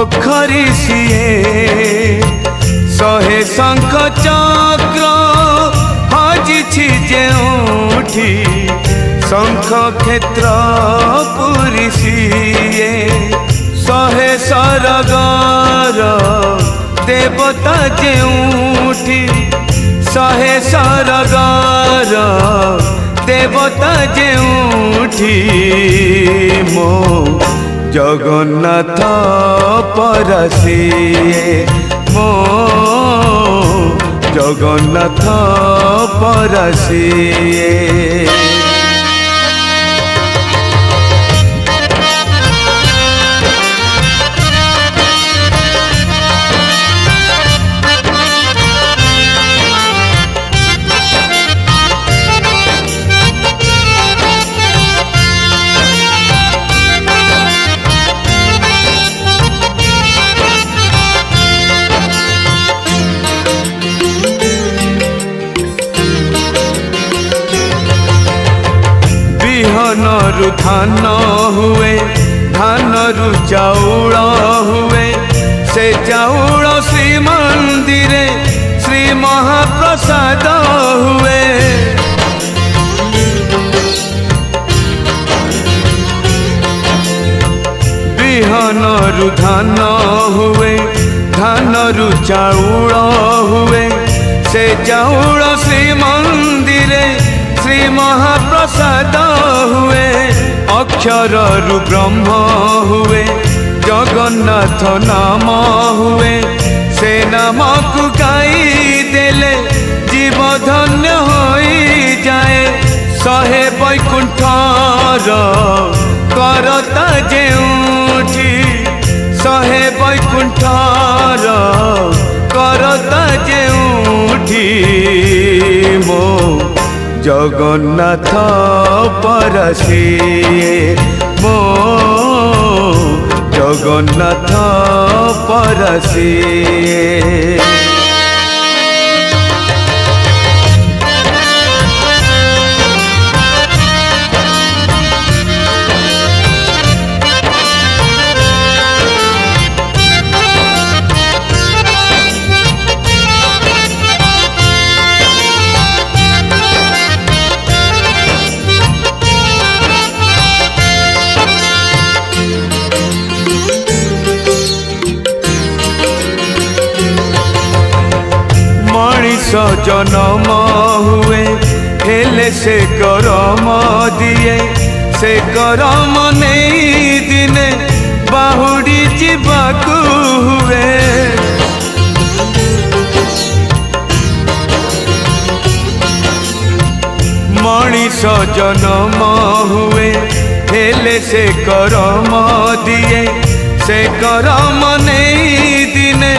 पोखरी सिए शहे शंख चक्र हजिछि जेउठी शंख क्षेत्र पुरी सिए शहे सरगर देवता जेउठी शहे सरगर देवता जेउठी मो जगन्नाथ परसिए मो जगन्नाथ परसिए। बिहनरु धान हुए धानरु चाउल हुए से चाउल श्री मंदिरे श्री महाप्रसाद हुए बिहनरु धान हुए धानरु चाउल हुए से चाउल श्री मंदिरे श्री महाप्रसाद हुए अक्षर रु ब्रह्म हुए जगन्नाथ नाम हुए से नाम को गाई देले जीव धन्य होई जाए शहे वैकुंठर करता जेउठी शहे वैकुंठर करता जेउठी मो जगन्नाथ परसिए मो जगन्नाथ परसिए। जन्म हुए हेले से करम दिए से करम नहीं दिने बाहुड़ी जीवाकू हुए मनीष जन्म हुए हेले से करम दिए से करम नहीं दिने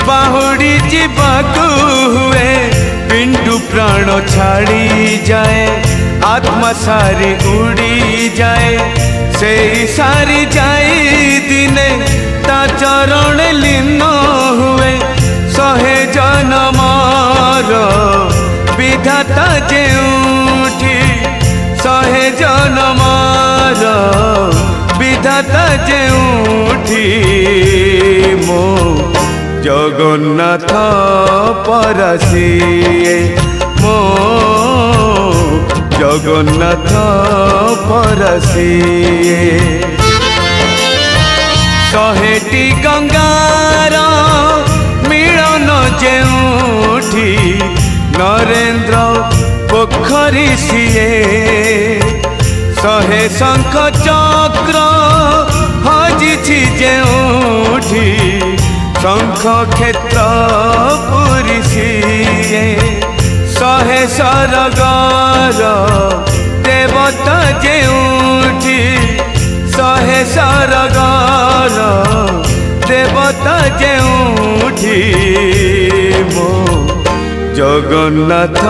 बाहुड़ी जीवाकू हुए पिंडु प्राण छाड़ी जाए आत्मा सारी उड़ी जाए से सारी जाए दिने ता चरण लीन हुए शहे जन्मर विधाता जेउठी शहे जन्मर विधाता जेउठी मो जगन्नाथ परसिए मो जगन्नाथ परसिए। शहेटी गंगार मिलन जेउठी नरेंद्र पोखरी सिए शहे शंख चक्र हजिछि जेउठी शंख क्षेत्र पुरी सिए शहे सरगर देवता जेउठी शहे सरगर देवता जेउठी मो जगन्नाथ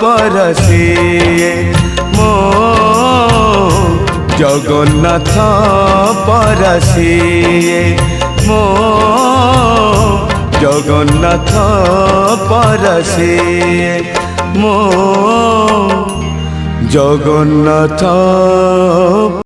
परसिए मो जगन्नाथ परसिए मो जगन्नाथ परसिए मो जगन्नाथ।